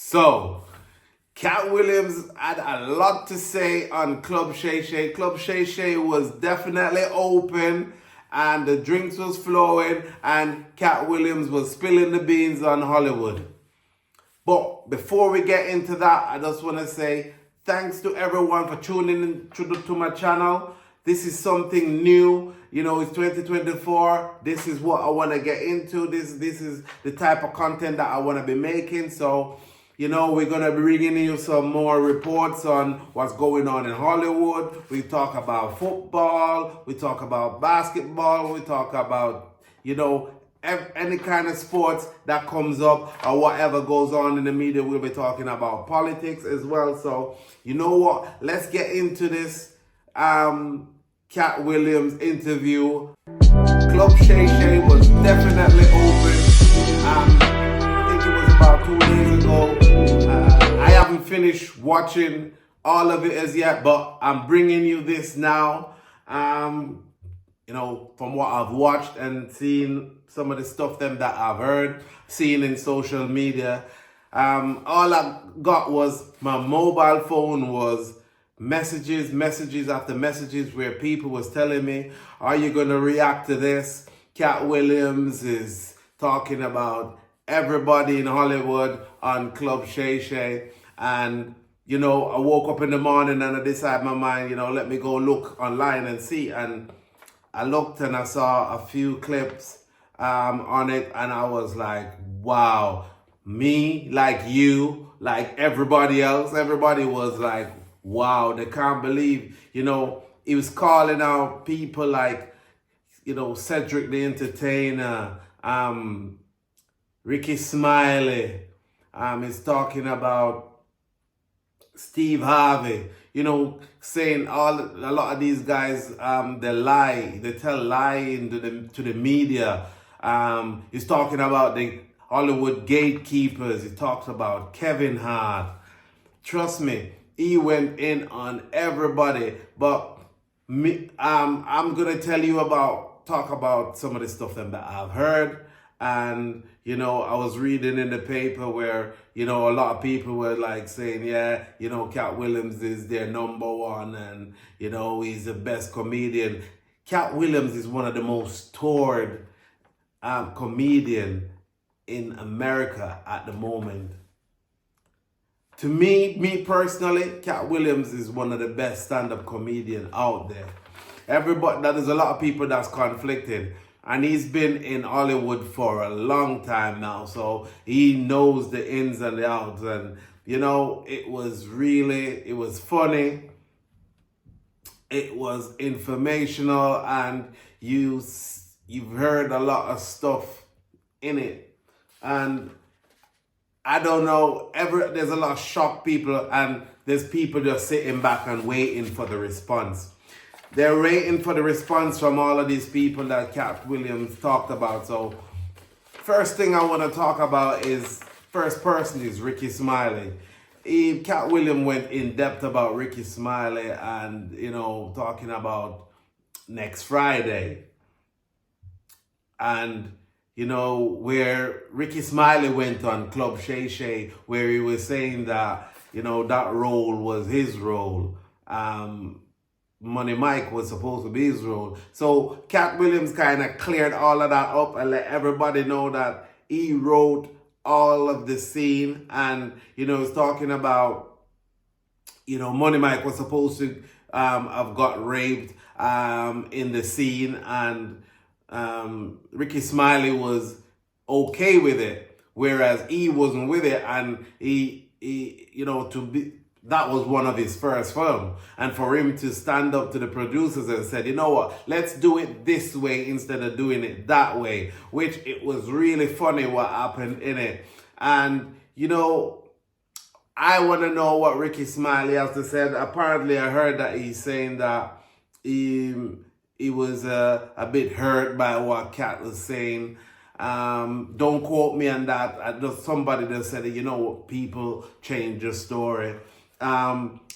So, Katt Williams had a lot to say on Club Shay Shay. Club Shay Shay was definitely open and the drinks was flowing and Katt Williams was spilling the beans on Hollywood. But before we get into that, I just want to say thanks to everyone for tuning in to my channel. This is something new. You know, it's 2024. This is what I want to get into. This is the type of content that I want to be making. So, you know, we're going to be bringing you some more reports on what's going on in Hollywood. We talk about football. We talk about basketball. We talk about, you know, any kind of sports that comes up or whatever goes on in the media. We'll be talking about politics as well. So, you know what? Let's get into this Katt Williams interview. Club Shay Shay was definitely open. I think it was about 2 days ago. I haven't finished watching all of it as yet, but I'm bringing you this now. You know, from what I've watched and seen, some of the stuff that I've heard, seen in social media. All I got was my mobile phone was messages after messages where people was telling me, are you going to react to this? Katt Williams is talking about everybody in Hollywood on Club Shay Shay. And, you know, I woke up in the morning and I decided in my mind, you know, let me go look online and see. And I looked and I saw a few clips on it and I was like, wow, me, like you, like everybody else, everybody was like, wow, they can't believe, you know, he was calling out people like, you know, Cedric the Entertainer, Ricky Smiley, he's talking about Steve Harvey, you know, saying a lot of these guys, they lie, they tell lying to the media. He's talking about the Hollywood gatekeepers. He talks about Kevin Hart. Trust me, he went in on everybody. But me, I'm gonna tell you talk about some of the stuff that I've heard. And, you know, I was reading in the paper where, you know, a lot of people were like saying, yeah, you know, Katt Williams is their number one and, you know, he's the best comedian. Katt Williams is one of the most toured comedian in America at the moment. To me personally, Katt Williams is one of the best stand-up comedian out there. There's a lot of people that's conflicted. And he's been in Hollywood for a long time now, so he knows the ins and the outs. And, you know, it was funny, it was informational, and you've heard a lot of stuff in it. And I don't know, there's a lot of shocked people, and there's people just sitting back and waiting for the response. They're waiting for the response from all of these people that Katt Williams talked about. So, first thing I want to talk about is, first person is Ricky Smiley. Katt Williams went in depth about Ricky Smiley and, you know, talking about next Friday. And, you know, where Ricky Smiley went on Club Shay Shay, where he was saying that, you know, that role was his role. Money Mike was supposed to be his role. So Katt Williams kind of cleared all of that up and let everybody know that he wrote all of the scene. And, you know, he's talking about, you know, Money Mike was supposed to have got raped in the scene. And Ricky Smiley was okay with it, whereas he wasn't with it. And he you know, that was one of his first films. And for him to stand up to the producers and said, you know what, let's do it this way instead of doing it that way. Which it was really funny what happened in it. And, you know, I want to know what Ricky Smiley has to say. Apparently I heard that he's saying that he was a bit hurt by what Katt was saying. Don't quote me on that. Somebody just said, you know, people change the story.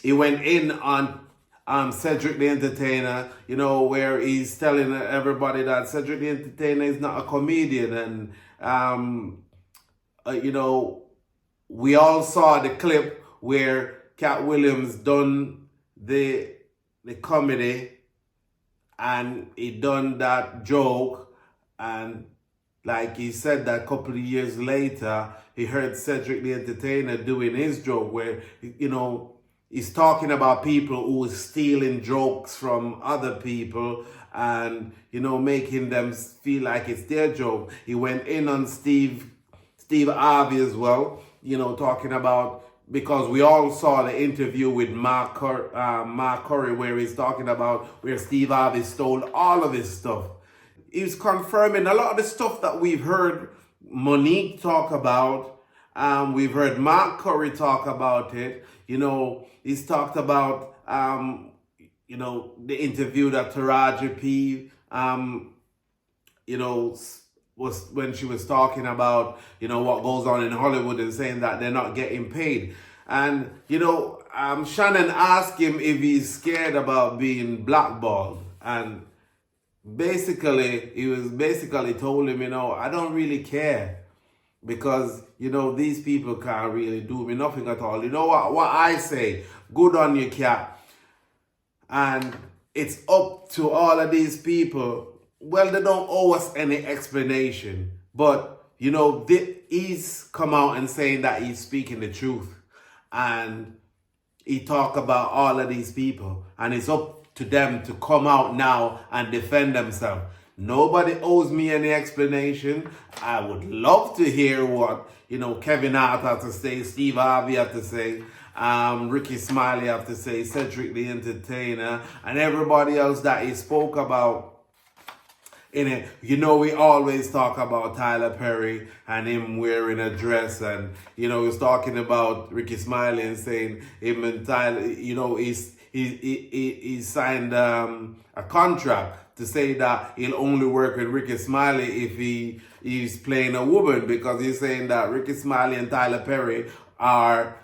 He went in on Cedric the Entertainer, you know, where he's telling everybody that Cedric the Entertainer is not a comedian. And, you know, we all saw the clip where Katt Williams done the comedy and he done that joke, and like he said that a couple of years later, he heard Cedric the Entertainer doing his joke where, he's talking about people who is stealing jokes from other people and, making them feel like it's their joke. He went in on Steve Harvey as well, talking about, because we all saw the interview with Mark Curry where he's talking about where Steve Harvey stole all of his stuff. He's confirming a lot of the stuff that we've heard Monique talk about. We've heard Mark Curry talk about it. He's talked about, the interview that Taraji P, was when she was talking about, what goes on in Hollywood and saying that they're not getting paid. And, Shannon asked him if he's scared about being blackballed. And basically, he was told him, I don't really care because, these people can't really do me nothing at all. You know what I say? Good on you, Kat. And it's up to all of these people. Well, they don't owe us any explanation. But, he's come out and saying that he's speaking the truth. And he talk about all of these people. And it's up to them to come out now and defend themselves. Nobody owes me any explanation. I would love to hear what, Kevin Hart had to say, Steve Harvey had to say, Ricky Smiley have to say, Cedric the Entertainer, and everybody else that he spoke about. In it, we always talk about Tyler Perry and him wearing a dress, and he was talking about Ricky Smiley and saying him and Tyler, he signed a contract to say that he'll only work with Ricky Smiley if he's playing a woman, because he's saying that Ricky Smiley and Tyler Perry are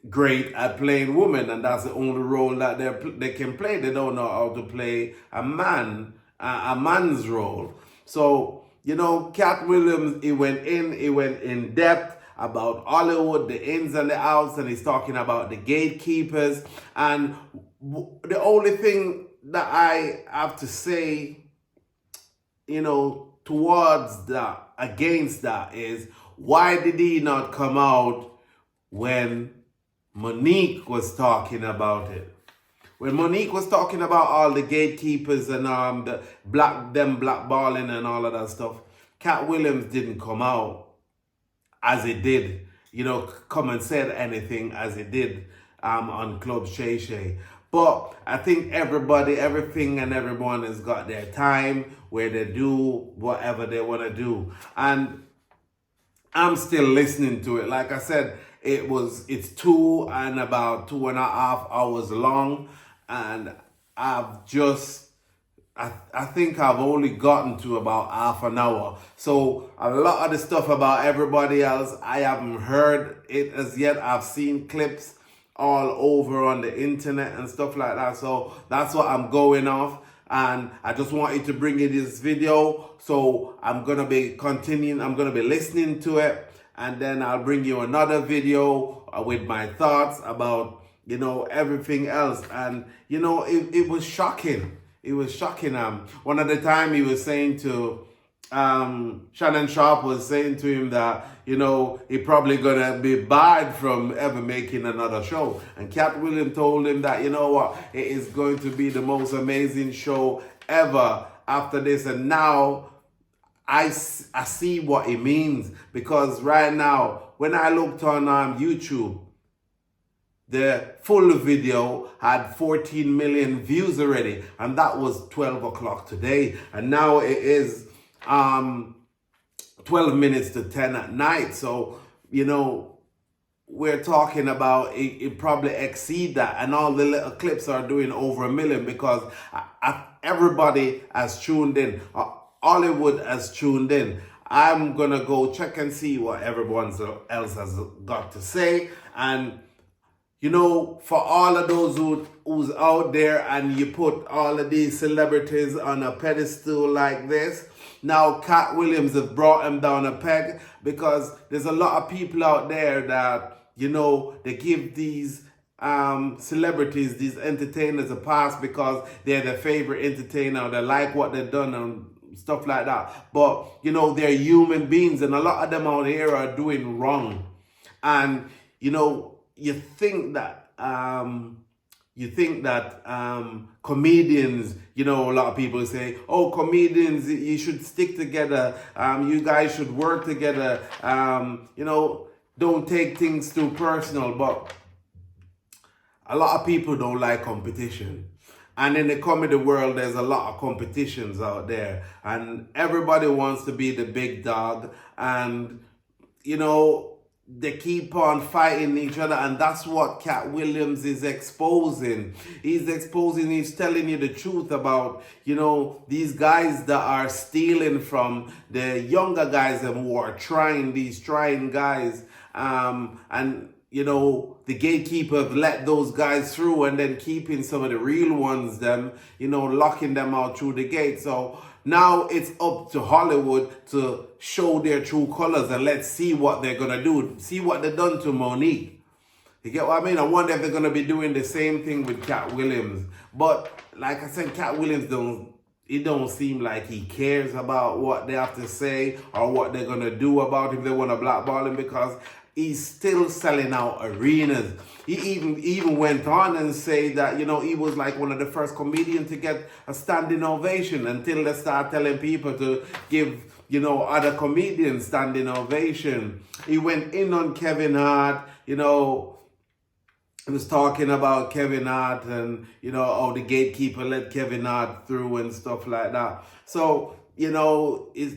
great at playing women, and that's the only role that they can play. They don't know how to play a man's role. So, Katt Williams, he went in depth about Hollywood, the ins and the outs, and he's talking about the gatekeepers. And the only thing that I have to say, towards that, against that, is why did he not come out when Monique was talking about it? When Monique was talking about all the gatekeepers and them blackballing and all of that stuff, Katt Williams didn't come out as he did, come and said anything as he did on Club Shay Shay. But I think everything and everyone has got their time where they do whatever they want to do. And I'm still listening to it. Like I said, it's about 2.5 hours long. And I think I've only gotten to about half an hour. So a lot of the stuff about everybody else, I haven't heard it as yet. I've seen clips all over on the internet and stuff like that. So that's what I'm going off. And I just wanted to bring you this video. So I'm going to be continuing. I'm going to be listening to it. And then I'll bring you another video with my thoughts about everything else. And, it was shocking. It was shocking. One of the time he was saying to, Shannon Sharp was saying to him that, he probably gonna be barred from ever making another show. And Katt Williams told him that, it is going to be the most amazing show ever after this. And now I see what it means, because right now, when I looked on YouTube, the full video had 14 million views already, and that was 12 o'clock today. And now it is 12 minutes to 10 at night. So, we're talking about it probably exceed that, and all the little clips are doing over 1 million, because everybody has tuned in. Hollywood has tuned in. I'm gonna go check and see what everyone else has got to say. And for all of those who's out there and you put all of these celebrities on a pedestal like this, now Katt Williams have brought him down a peg, because there's a lot of people out there that they give these celebrities, these entertainers a pass because they're their favorite entertainer, they like what they've done and stuff like that. But, they're human beings, and a lot of them out here are doing wrong. And, you think that comedians, a lot of people say, oh, comedians, you should stick together, you guys should work together, don't take things too personal. But a lot of people don't like competition. And in the comedy world, there's a lot of competitions out there. And everybody wants to be the big dog. And, they keep on fighting each other. And that's what Katt Williams is exposing. He's telling you the truth about, these guys that are stealing from the younger guys and who are trying guys. And the gatekeepers let those guys through, and then keeping some of the real ones, locking them out through the gate. So now it's up to Hollywood to show their true colors, and let's see what they're going to do. See what they've done to Monique. You get what I mean? I wonder if they're going to be doing the same thing with Katt Williams. But like I said, Katt Williams don't seem like he cares about what they have to say or what they're going to do about if they want to blackball him, because he's still selling out arenas. He even went on and say that, he was like one of the first comedians to get a standing ovation until they start telling people to give, other comedians standing ovation. He went in on Kevin Hart, he was talking about Kevin Hart and, the gatekeeper let Kevin Hart through and stuff like that. So, he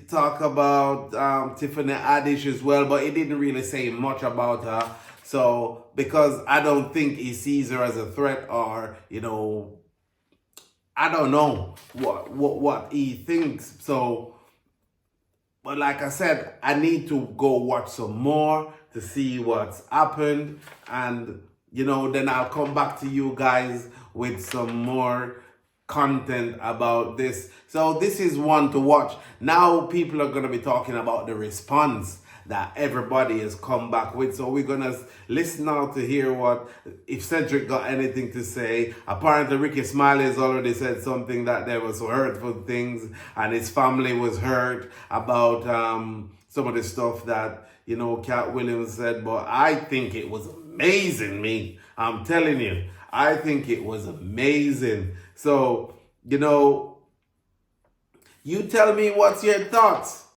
talk about Tiffany Haddish as well, but he didn't really say much about her. So, because I don't think he sees her as a threat, or, I don't know what he thinks. So, but like I said, I need to go watch some more to see what's happened. And, then I'll come back to you guys with some more content about this. So this is one to watch. Now people are going to be talking about the response that everybody has come back with. So we're going to listen now to hear if Cedric got anything to say. Apparently Ricky Smiley has already said something, that there was hurtful things and his family was hurt about some of the stuff that, Katt Williams said. But I think it was amazing, I'm telling you. I think it was amazing. So, you tell me what's your thoughts.